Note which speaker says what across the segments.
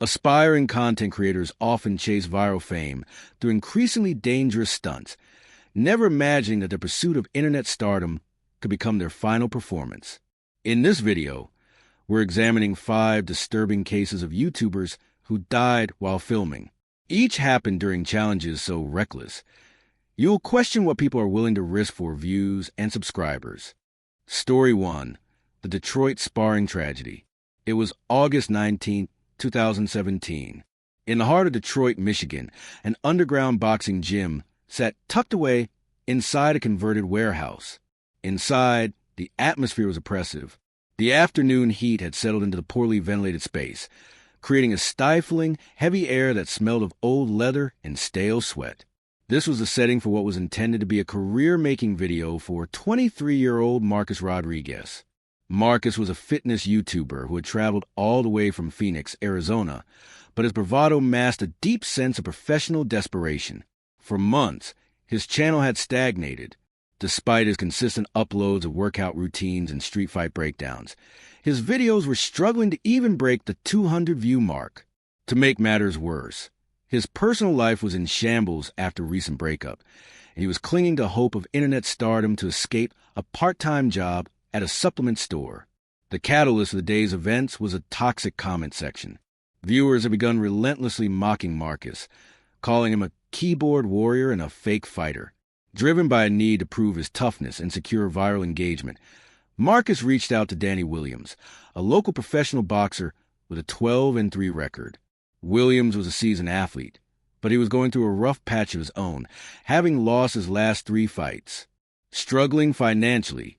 Speaker 1: Aspiring content creators often chase viral fame through increasingly dangerous stunts, never imagining that the pursuit of internet stardom could become their final performance. In this video, we're examining 5 disturbing cases of YouTubers who died while filming. Each happened during challenges so reckless, you'll question what people are willing to risk for views and subscribers. Story 1. The Detroit Sparring Tragedy. It was August 19, 2017. In the heart of Detroit, Michigan, an underground boxing gym sat tucked away inside a converted warehouse. Inside, the atmosphere was oppressive. The afternoon heat had settled into the poorly ventilated space, creating a stifling, heavy air that smelled of old leather and stale sweat. This was the setting for what was intended to be a career-making video for 23-year-old Marcus Rodriguez. Marcus was a fitness YouTuber who had traveled all the way from Phoenix, Arizona, but his bravado masked a deep sense of professional desperation. For months, his channel had stagnated. Despite his consistent uploads of workout routines and street fight breakdowns, his videos were struggling to even break the 200-view mark. To make matters worse, his personal life was in shambles after a recent breakup, and he was clinging to hope of internet stardom to escape a part-time job at a supplement store. The catalyst of the day's events was a toxic comment section. Viewers had begun relentlessly mocking Marcus, calling him a keyboard warrior and a fake fighter. Driven by a need to prove his toughness and secure viral engagement, Marcus reached out to Danny Williams, a local professional boxer with a 12-3 record. Williams was a seasoned athlete, but he was going through a rough patch of his own, having lost his last 3 fights. Struggling financially,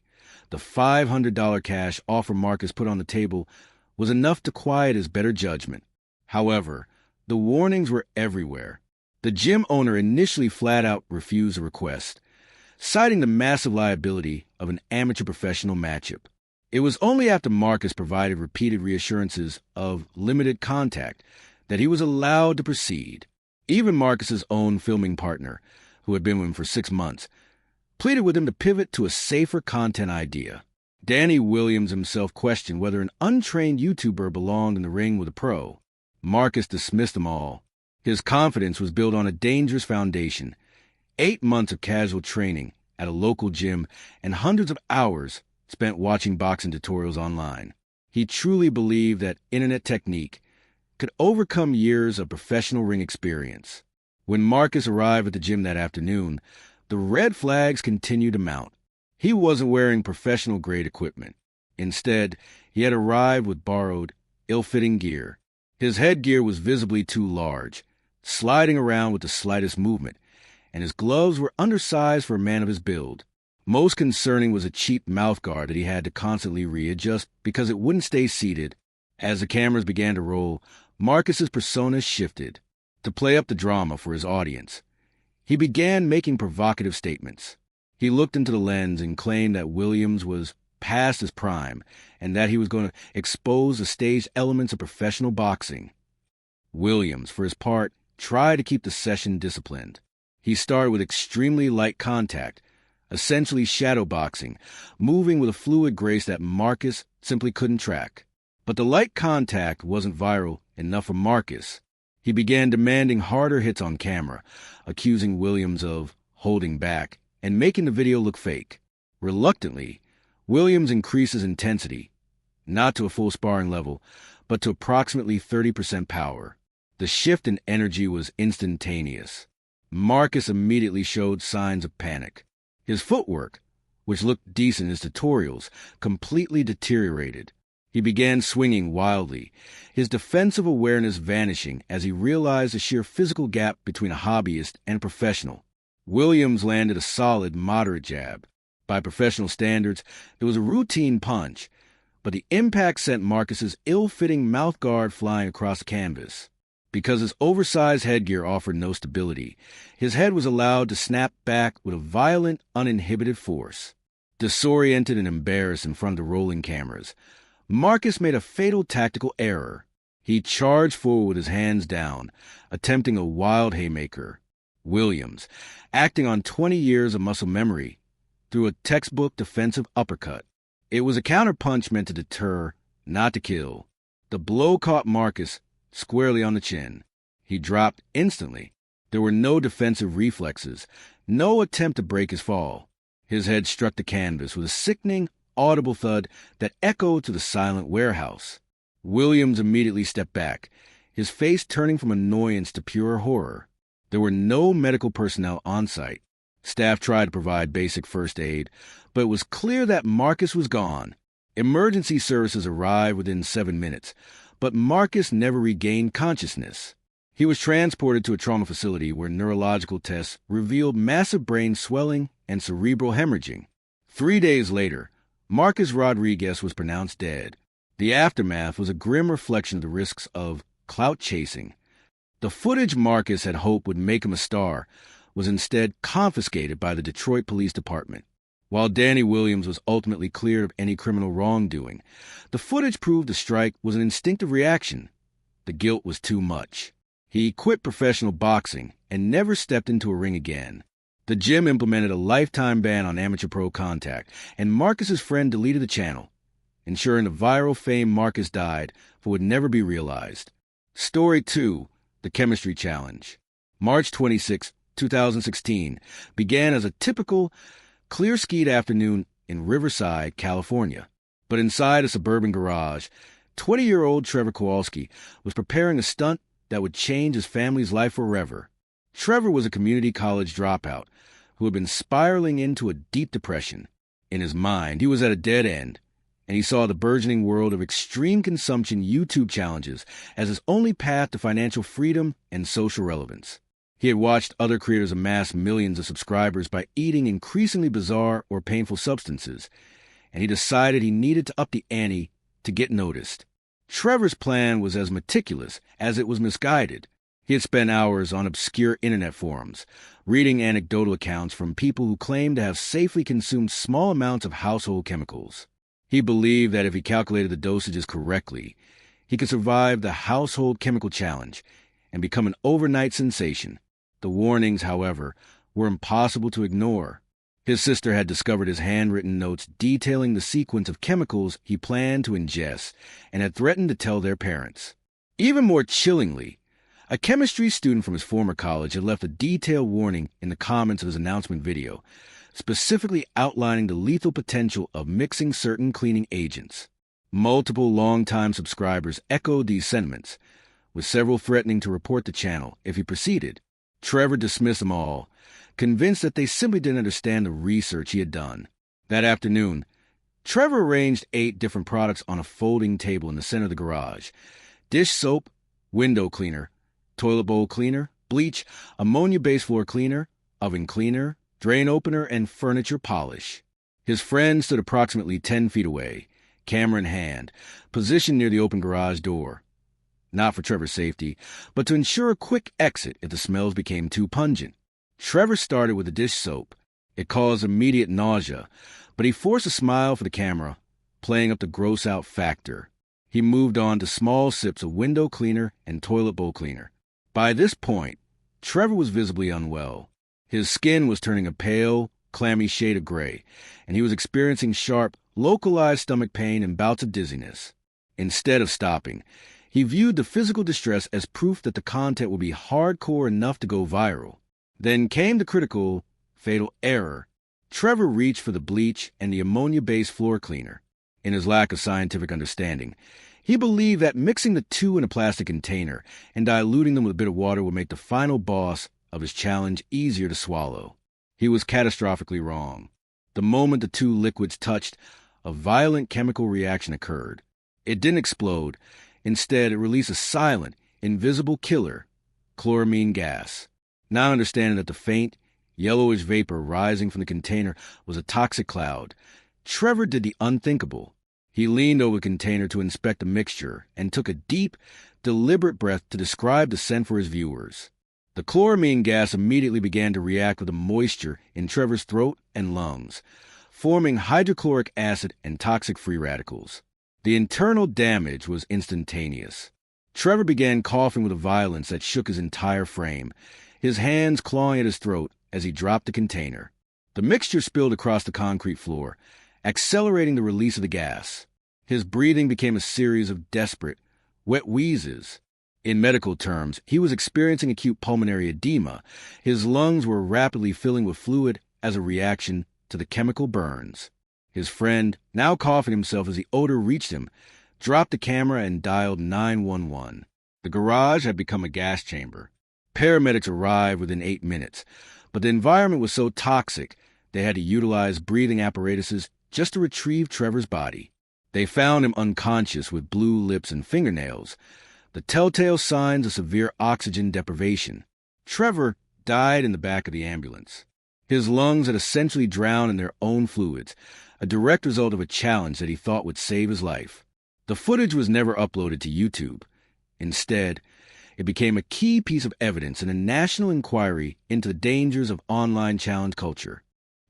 Speaker 1: the $500 cash offer Marcus put on the table was enough to quiet his better judgment. However, the warnings were everywhere. The gym owner initially flat-out refused the request, citing the massive liability of an amateur-professional matchup. It was only after Marcus provided repeated reassurances of limited contact that he was allowed to proceed. Even Marcus's own filming partner, who had been with him for 6 months, pleaded with him to pivot to a safer content idea. Danny Williams himself questioned whether an untrained YouTuber belonged in the ring with a pro. Marcus dismissed them all. His confidence was built on a dangerous foundation: 8 months of casual training at a local gym and hundreds of hours spent watching boxing tutorials online. He truly believed that internet technique could overcome years of professional ring experience. When Marcus arrived at the gym that afternoon, the red flags continued to mount. He wasn't wearing professional-grade equipment. Instead, he had arrived with borrowed, ill-fitting gear. His headgear was visibly too large, sliding around with the slightest movement, and his gloves were undersized for a man of his build. Most concerning was a cheap mouthguard that he had to constantly readjust because it wouldn't stay seated. As the cameras began to roll, Marcus's persona shifted. To play up the drama for his audience, he began making provocative statements. He looked into the lens and claimed that Williams was past his prime and that he was going to expose the staged elements of professional boxing. Williams, for his part, tried to keep the session disciplined. He started with extremely light contact, essentially shadow boxing, moving with a fluid grace that Marcus simply couldn't track. But the light contact wasn't viral enough for Marcus. He began demanding harder hits on camera, accusing Williams of holding back and making the video look fake. Reluctantly, Williams increased his intensity, not to a full sparring level, but to approximately 30% power. The shift in energy was instantaneous. Marcus immediately showed signs of panic. His footwork, which looked decent in his tutorials, completely deteriorated. He began swinging wildly, his defensive awareness vanishing as he realized the sheer physical gap between a hobbyist and a professional. Williams landed a solid, moderate jab. By professional standards, it was a routine punch, but the impact sent Marcus's ill-fitting mouthguard flying across the canvas. Because his oversized headgear offered no stability, his head was allowed to snap back with a violent, uninhibited force. Disoriented and embarrassed in front of the rolling cameras, Marcus made a fatal tactical error. He charged forward with his hands down, attempting a wild haymaker. Williams, acting on 20 years of muscle memory, threw a textbook defensive uppercut. It was a counterpunch meant to deter, not to kill. The blow caught Marcus squarely on the chin. He dropped instantly. There were no defensive reflexes, no attempt to break his fall. His head struck the canvas with a sickening, audible thud that echoed to the silent warehouse. Williams immediately stepped back, his face turning from annoyance to pure horror. There were no medical personnel on site. Staff tried to provide basic first aid, but it was clear that Marcus was gone. Emergency services arrived within 7 minutes, but Marcus never regained consciousness. He was transported to a trauma facility where neurological tests revealed massive brain swelling and cerebral hemorrhaging. 3 days later, Marcus Rodriguez was pronounced dead. The aftermath was a grim reflection of the risks of clout chasing. The footage Marcus had hoped would make him a star was instead confiscated by the Detroit Police Department. While Danny Williams was ultimately cleared of any criminal wrongdoing, the footage proved the strike was an instinctive reaction. The guilt was too much. He quit professional boxing and never stepped into a ring again. The gym implemented a lifetime ban on amateur pro contact, and Marcus's friend deleted the channel, ensuring the viral fame Marcus died for would never be realized. Story 2, The Chemistry Challenge. March 26, 2016, began as a typical clear-skied afternoon in Riverside, California. But inside a suburban garage, 20-year-old Trevor Kowalski was preparing a stunt that would change his family's life forever. Trevor was a community college dropout who had been spiraling into a deep depression. In his mind, he was at a dead end, and he saw the burgeoning world of extreme consumption YouTube challenges as his only path to financial freedom and social relevance. He had watched other creators amass millions of subscribers by eating increasingly bizarre or painful substances, and he decided he needed to up the ante to get noticed. Trevor's plan was as meticulous as it was misguided. He had spent hours on obscure internet forums, reading anecdotal accounts from people who claimed to have safely consumed small amounts of household chemicals. He believed that if he calculated the dosages correctly, he could survive the household chemical challenge and become an overnight sensation. The warnings, however, were impossible to ignore. His sister had discovered his handwritten notes detailing the sequence of chemicals he planned to ingest and had threatened to tell their parents. Even more chillingly, a chemistry student from his former college had left a detailed warning in the comments of his announcement video, specifically outlining the lethal potential of mixing certain cleaning agents. Multiple longtime subscribers echoed these sentiments, with several threatening to report the channel if he proceeded. Trevor dismissed them all, convinced that they simply didn't understand the research he had done. That afternoon, Trevor arranged 8 different products on a folding table in the center of the garage: dish soap, window cleaner, toilet bowl cleaner, bleach, ammonia-based floor cleaner, oven cleaner, drain opener, and furniture polish. His friend stood approximately 10 feet away, camera in hand, positioned near the open garage door. Not for Trevor's safety, but to ensure a quick exit if the smells became too pungent. Trevor started with the dish soap. It caused immediate nausea, but he forced a smile for the camera, playing up the gross-out factor. He moved on to small sips of window cleaner and toilet bowl cleaner. By this point, Trevor was visibly unwell. His skin was turning a pale, clammy shade of gray, and he was experiencing sharp, localized stomach pain and bouts of dizziness. Instead of stopping, he viewed the physical distress as proof that the content would be hardcore enough to go viral. Then came the critical, fatal error. Trevor reached for the bleach and the ammonia-based floor cleaner. In his lack of scientific understanding, he believed that mixing the two in a plastic container and diluting them with a bit of water would make the final boss of his challenge easier to swallow. He was catastrophically wrong. The moment the two liquids touched, a violent chemical reaction occurred. It didn't explode. Instead, it released a silent, invisible killer, chloramine gas. Now understanding that the faint, yellowish vapor rising from the container was a toxic cloud, Trevor did the unthinkable. He leaned over the container to inspect the mixture and took a deep, deliberate breath to describe the scent for his viewers. The chloramine gas immediately began to react with the moisture in Trevor's throat and lungs, forming hydrochloric acid and toxic free radicals. The internal damage was instantaneous. Trevor began coughing with a violence that shook his entire frame, his hands clawing at his throat as he dropped the container. The mixture spilled across the concrete floor, accelerating the release of the gas. His breathing became a series of desperate, wet wheezes. In medical terms, he was experiencing acute pulmonary edema. His lungs were rapidly filling with fluid as a reaction to the chemical burns. His friend, now coughing himself as the odor reached him, dropped the camera and dialed 911. The garage had become a gas chamber. Paramedics arrived within 8 minutes, but the environment was so toxic they had to utilize breathing apparatuses just to retrieve Trevor's body. They found him unconscious with blue lips and fingernails, the telltale signs of severe oxygen deprivation. Trevor died in the back of the ambulance. His lungs had essentially drowned in their own fluids, a direct result of a challenge that he thought would save his life. The footage was never uploaded to YouTube. Instead, it became a key piece of evidence in a national inquiry into the dangers of online challenge culture.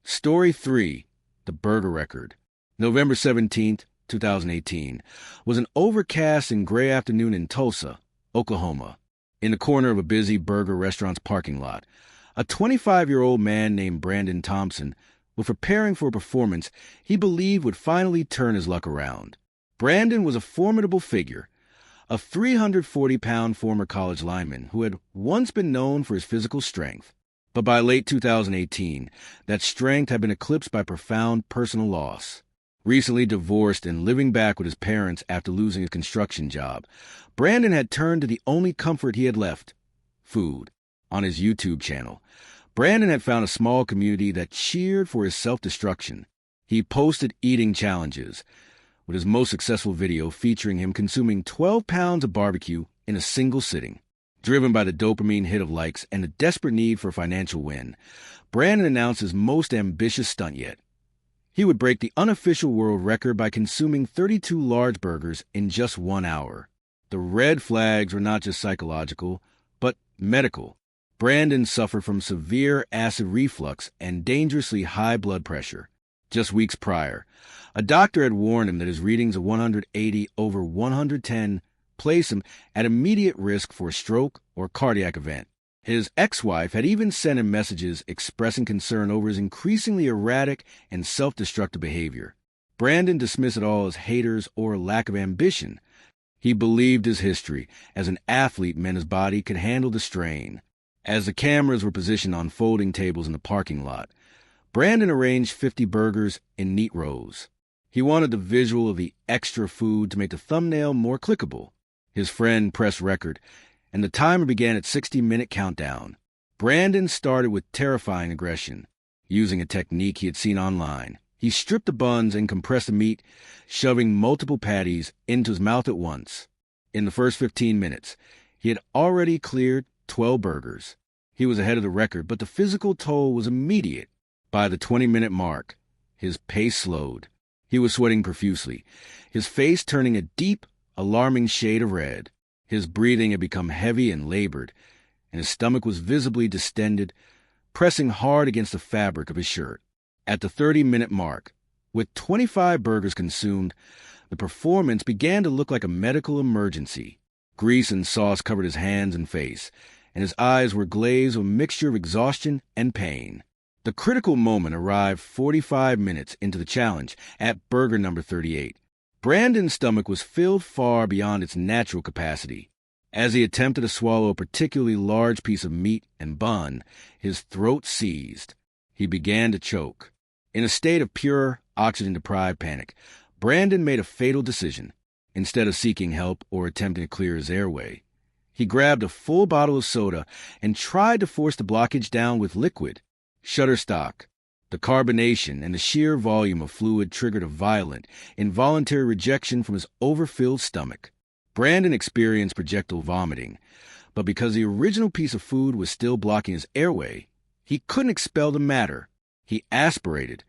Speaker 1: Story 3. The Burger Record. November 17, 2018, was an overcast and gray afternoon in Tulsa, Oklahoma. In the corner of a busy burger restaurant's parking lot, a 25-year-old man named Brandon Thompson was preparing for a performance he believed would finally turn his luck around. Brandon was a formidable figure, a 340-pound former college lineman who had once been known for his physical strength. But by late 2018, that strength had been eclipsed by profound personal loss. Recently divorced and living back with his parents after losing his construction job, Brandon had turned to the only comfort he had left: food. On his YouTube channel, Brandon had found a small community that cheered for his self-destruction. He posted eating challenges, with his most successful video featuring him consuming 12 pounds of barbecue in a single sitting. Driven by the dopamine hit of likes and a desperate need for a financial win, Brandon announced his most ambitious stunt yet. He would break the unofficial world record by consuming 32 large burgers in just 1 hour. The red flags were not just psychological, but medical. Brandon suffered from severe acid reflux and dangerously high blood pressure. Just weeks prior, a doctor had warned him that his readings of 180 over 110 placed him at immediate risk for a stroke or cardiac event. His ex-wife had even sent him messages expressing concern over his increasingly erratic and self-destructive behavior. Brandon dismissed it all as haters or lack of ambition. He believed his history as an athlete meant his body could handle the strain. As the cameras were positioned on folding tables in the parking lot, Brandon arranged 50 burgers in neat rows. He wanted the visual of the extra food to make the thumbnail more clickable. His friend pressed record, and the timer began its 60-minute countdown. Brandon started with terrifying aggression. Using a technique he had seen online, he stripped the buns and compressed the meat, shoving multiple patties into his mouth at once. In the first 15 minutes, he had already cleared 12 burgers. He was ahead of the record, but the physical toll was immediate. By the 20-minute mark, his pace slowed. He was sweating profusely, his face turning a deep, alarming shade of red. His breathing had become heavy and labored, and his stomach was visibly distended, pressing hard against the fabric of his shirt. At the 30-minute mark, with 25 burgers consumed, the performance began to look like a medical emergency. Grease and sauce covered his hands and face, and his eyes were glazed with a mixture of exhaustion and pain. The critical moment arrived 45 minutes into the challenge at burger number 38. Brandon's stomach was filled far beyond its natural capacity. As he attempted to swallow a particularly large piece of meat and bun, his throat seized. He began to choke. In a state of pure, oxygen-deprived panic, Brandon made a fatal decision. Instead of seeking help or attempting to clear his airway, he grabbed a full bottle of soda and tried to force the blockage down with liquid. Shutterstock. The carbonation and the sheer volume of fluid triggered a violent, involuntary rejection from his overfilled stomach. Brandon experienced projectile vomiting, but because the original piece of food was still blocking his airway, he couldn't expel the matter. He aspirated,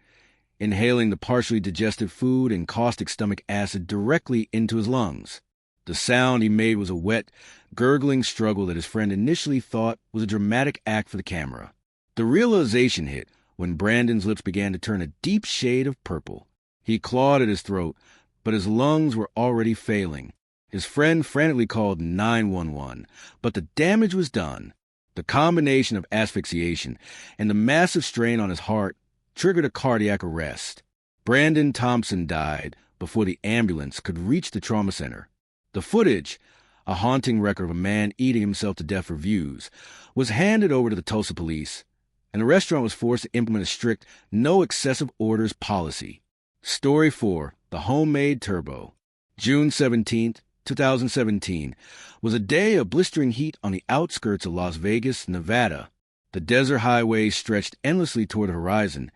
Speaker 1: inhaling the partially digested food and caustic stomach acid directly into his lungs. The sound he made was a wet, gurgling struggle that his friend initially thought was a dramatic act for the camera. The realization hit when Brandon's lips began to turn a deep shade of purple. He clawed at his throat, but his lungs were already failing. His friend frantically called 911, but the damage was done. The combination of asphyxiation and the massive strain on his heart triggered a cardiac arrest. Brandon Thompson died before the ambulance could reach the trauma center. The footage, a haunting record of a man eating himself to death for views, was handed over to the Tulsa police, and the restaurant was forced to implement a strict no excessive orders policy. Story 4. The Homemade Turbo. June 17, 2017, was a day of blistering heat on the outskirts of Las Vegas, Nevada. The desert highway stretched endlessly toward the horizon,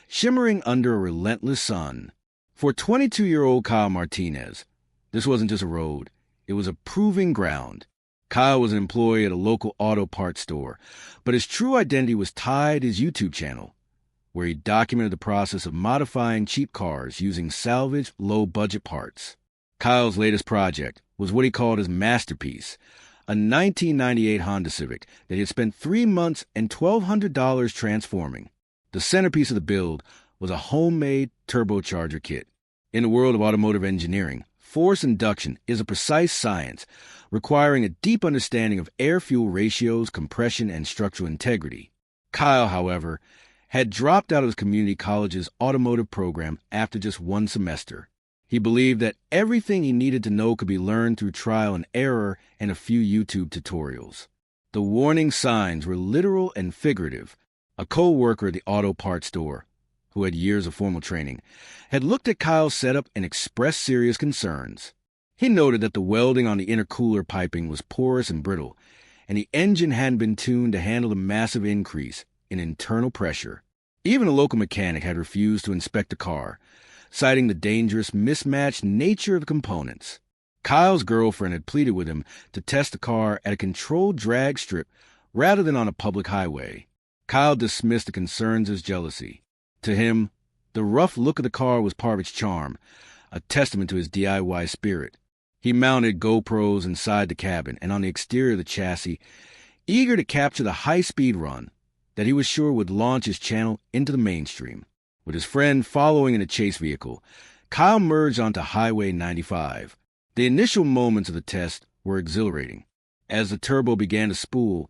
Speaker 1: shimmering under a relentless sun. For 22-year-old Kyle Martinez, this wasn't just a road, it was a proving ground. Kyle was an employee at a local auto parts store, but his true identity was tied to his YouTube channel, where he documented the process of modifying cheap cars using salvaged, low-budget parts. Kyle's latest project was what he called his masterpiece, a 1998 Honda Civic that he had spent 3 months and $1,200 transforming. The centerpiece of the build was a homemade turbocharger kit. In the world of automotive engineering, force induction is a precise science requiring a deep understanding of air-fuel ratios, compression, and structural integrity. Kyle, however, had dropped out of his community college's automotive program after just 1 semester. He believed that everything he needed to know could be learned through trial and error and a few YouTube tutorials. The warning signs were literal and figurative. A co-worker at the auto parts store, who had years of formal training, had looked at Kyle's setup and expressed serious concerns. He noted that the welding on the intercooler piping was porous and brittle, and the engine hadn't been tuned to handle the massive increase in internal pressure. Even a local mechanic had refused to inspect the car, citing the dangerous, mismatched nature of the components. Kyle's girlfriend had pleaded with him to test the car at a controlled drag strip rather than on a public highway. Kyle dismissed the concerns as jealousy. To him, the rough look of the car was part of its charm, a testament to his DIY spirit. He mounted GoPros inside the cabin and on the exterior of the chassis, eager to capture the high-speed run that he was sure would launch his channel into the mainstream. With his friend following in a chase vehicle, Kyle merged onto Highway 95. The initial moments of the test were exhilarating. As the turbo began to spool,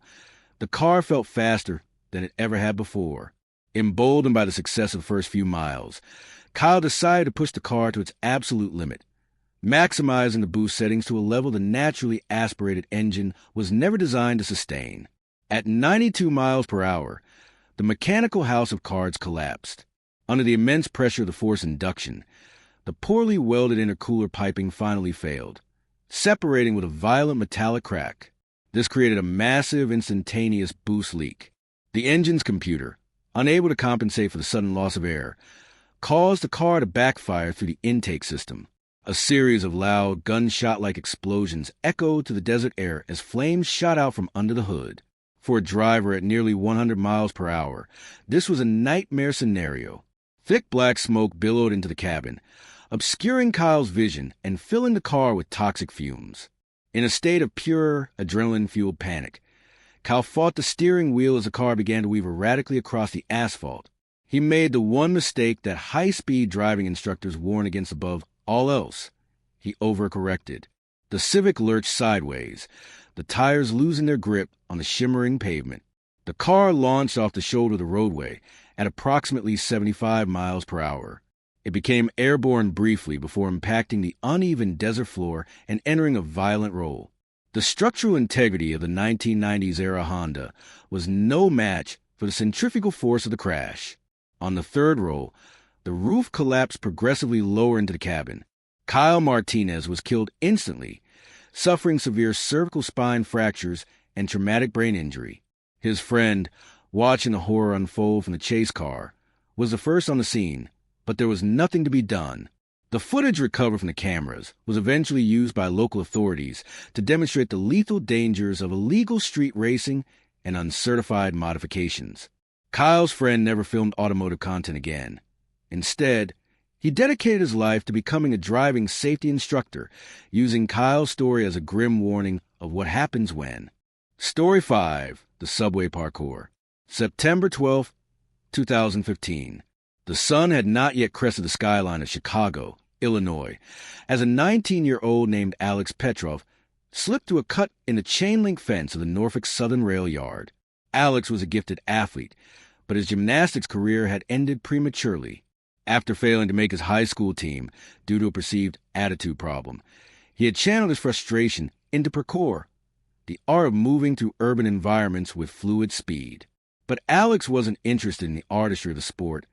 Speaker 1: the car felt faster than it ever had before. Emboldened by the success of the first few miles, Kyle decided to push the car to its absolute limit, maximizing the boost settings to a level the naturally aspirated engine was never designed to sustain. At 92 miles per hour, the mechanical house of cards collapsed. Under the immense pressure of the force induction, the poorly welded intercooler piping finally failed, separating with a violent metallic crack. This created a massive, instantaneous boost leak. The engine's computer, unable to compensate for the sudden loss of air, caused the car to backfire through the intake system. A series of loud, gunshot-like explosions echoed to the desert air as flames shot out from under the hood. For a driver at nearly 100 miles per hour, this was a nightmare scenario. Thick black smoke billowed into the cabin, obscuring Kyle's vision and filling the car with toxic fumes. In a state of pure adrenaline-fueled panic, Kyle fought the steering wheel as the car began to weave erratically across the asphalt. He made the one mistake that high-speed driving instructors warn against above all else. He overcorrected. The Civic lurched sideways, the tires losing their grip on the shimmering pavement. The car launched off the shoulder of the roadway at approximately 75 miles per hour. It became airborne briefly before impacting the uneven desert floor and entering a violent roll. The structural integrity of the 1990s-era Honda was no match for the centrifugal force of the crash. On the third roll, the roof collapsed progressively lower into the cabin. Kyle Martinez was killed instantly, suffering severe cervical spine fractures and traumatic brain injury. His friend, watching the horror unfold from the chase car, was the first on the scene, but there was nothing to be done. The footage recovered from the cameras was eventually used by local authorities to demonstrate the lethal dangers of illegal street racing and uncertified modifications. Kyle's friend never filmed automotive content again. Instead, he dedicated his life to becoming a driving safety instructor, using Kyle's story as a grim warning of what happens when. Story 5. The Subway Parkour. September 12, 2015. The sun had not yet crested the skyline of Chicago, Illinois, as a 19-year-old named Alex Petrov slipped through a cut in the chain-link fence of the Norfolk Southern Rail Yard. Alex was a gifted athlete, but his gymnastics career had ended prematurely. After failing to make his high school team due to a perceived attitude problem, he had channeled his frustration into parkour, the art of moving through urban environments with fluid speed. But Alex wasn't interested in the artistry of the sport.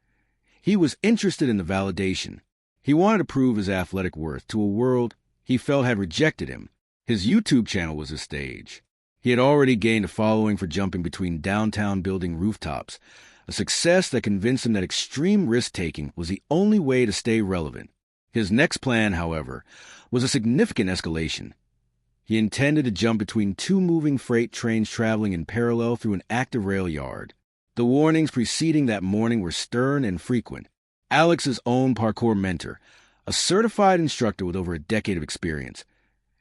Speaker 1: He was interested in the validation. He wanted to prove his athletic worth to a world he felt had rejected him. His YouTube channel was his stage. He had already gained a following for jumping between downtown building rooftops, a success that convinced him that extreme risk-taking was the only way to stay relevant. His next plan, however, was a significant escalation. He intended to jump between two moving freight trains traveling in parallel through an active rail yard. The warnings preceding that morning were stern and frequent. Alex's own parkour mentor, a certified instructor with over a decade of experience,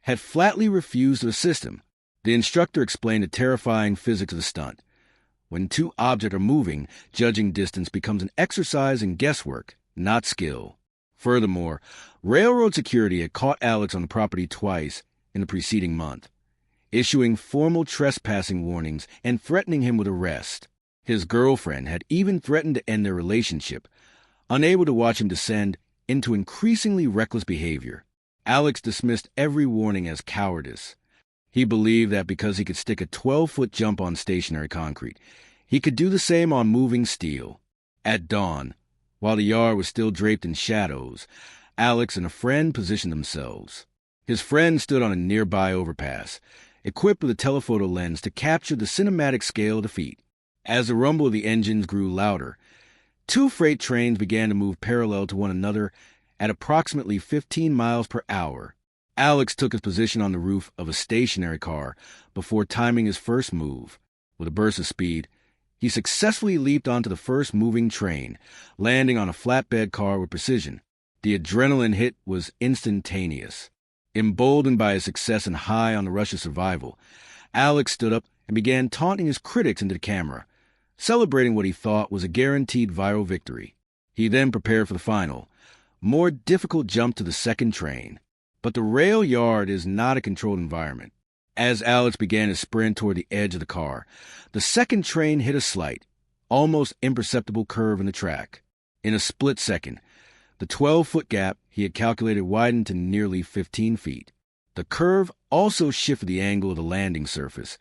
Speaker 1: had flatly refused to assist him. The instructor explained the terrifying physics of the stunt. When two objects are moving, judging distance becomes an exercise in guesswork, not skill. Furthermore, railroad security had caught Alex on the property twice in the preceding month, issuing formal trespassing warnings and threatening him with arrest. His girlfriend had even threatened to end their relationship, unable to watch him descend into increasingly reckless behavior. Alex dismissed every warning as cowardice. He believed that because he could stick a 12-foot jump on stationary concrete, he could do the same on moving steel. At dawn, while the yard was still draped in shadows, Alex and a friend positioned themselves. His friend stood on a nearby overpass, equipped with a telephoto lens to capture the cinematic scale of the feat. As the rumble of the engines grew louder, two freight trains began to move parallel to one another at approximately 15 miles per hour. Alex took his position on the roof of a stationary car before timing his first move. With a burst of speed, he successfully leaped onto the first moving train, landing on a flatbed car with precision. The adrenaline hit was instantaneous. Emboldened by his success and high on the rush of survival, Alex stood up and began taunting his critics into the camera, celebrating what he thought was a guaranteed viral victory. He then prepared for the final, more difficult jump to the second train. But the rail yard is not a controlled environment. As Alex began to sprint toward the edge of the car, the second train hit a slight, almost imperceptible curve in the track. In a split second, the 12-foot gap he had calculated widened to nearly 15 feet. The curve also shifted the angle of the landing surface,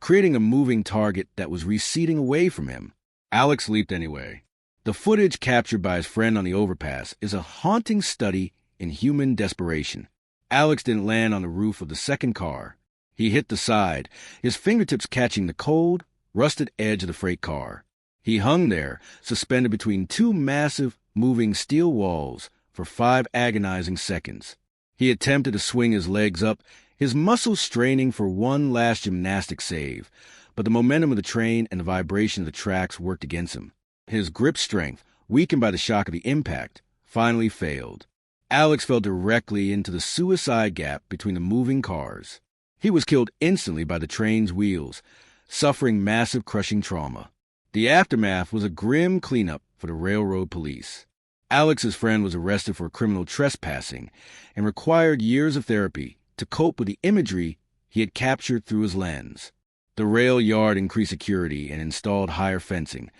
Speaker 1: creating a moving target that was receding away from him. Alex leaped anyway. The footage captured by his friend on the overpass is a haunting study in human desperation. Alex didn't land on the roof of the second car. He hit the side, his fingertips catching the cold, rusted edge of the freight car. He hung there, suspended between two massive, moving steel walls for 5 agonizing seconds. He attempted to swing his legs up, his muscles straining for one last gymnastic save, but the momentum of the train and the vibration of the tracks worked against him. His grip strength, weakened by the shock of the impact, finally failed. Alex fell directly into the suicide gap between the moving cars. He was killed instantly by the train's wheels, suffering massive crushing trauma. The aftermath was a grim cleanup for the railroad police. Alex's friend was arrested for criminal trespassing and required years of therapy to cope with the imagery he had captured through his lens. The rail yard increased security and installed higher fencing,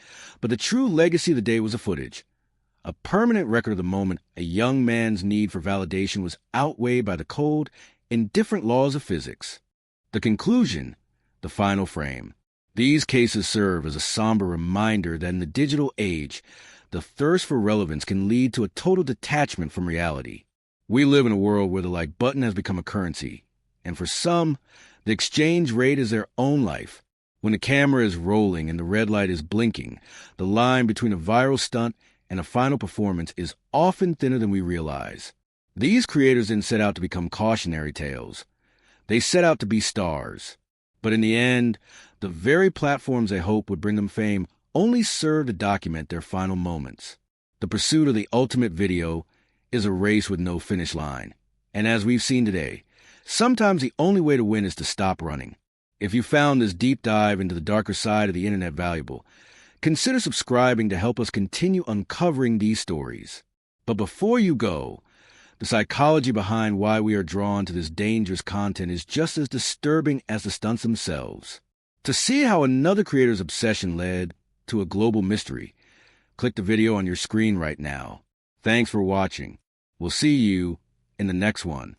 Speaker 1: but the true legacy of the day was the footage. A permanent record of the moment a young man's need for validation was outweighed by the cold, indifferent laws of physics. The conclusion, the final frame. These cases serve as a somber reminder that in the digital age, the thirst for relevance can lead to a total detachment from reality. We live in a world where the like button has become a currency, and for some, the exchange rate is their own life. When the camera is rolling and the red light is blinking, the line between a viral stunt and a final performance is often thinner than we realize. These creators didn't set out to become cautionary tales. They set out to be stars. But in the end, the very platforms they hoped would bring them fame only serve to document their final moments. The pursuit of the ultimate video is a race with no finish line. And as we've seen today, sometimes the only way to win is to stop running. If you found this deep dive into the darker side of the internet valuable, consider subscribing to help us continue uncovering these stories. But before you go, the psychology behind why we are drawn to this dangerous content is just as disturbing as the stunts themselves. To see how another creator's obsession led to a global mystery, click the video on your screen right now. Thanks for watching. We'll see you in the next one.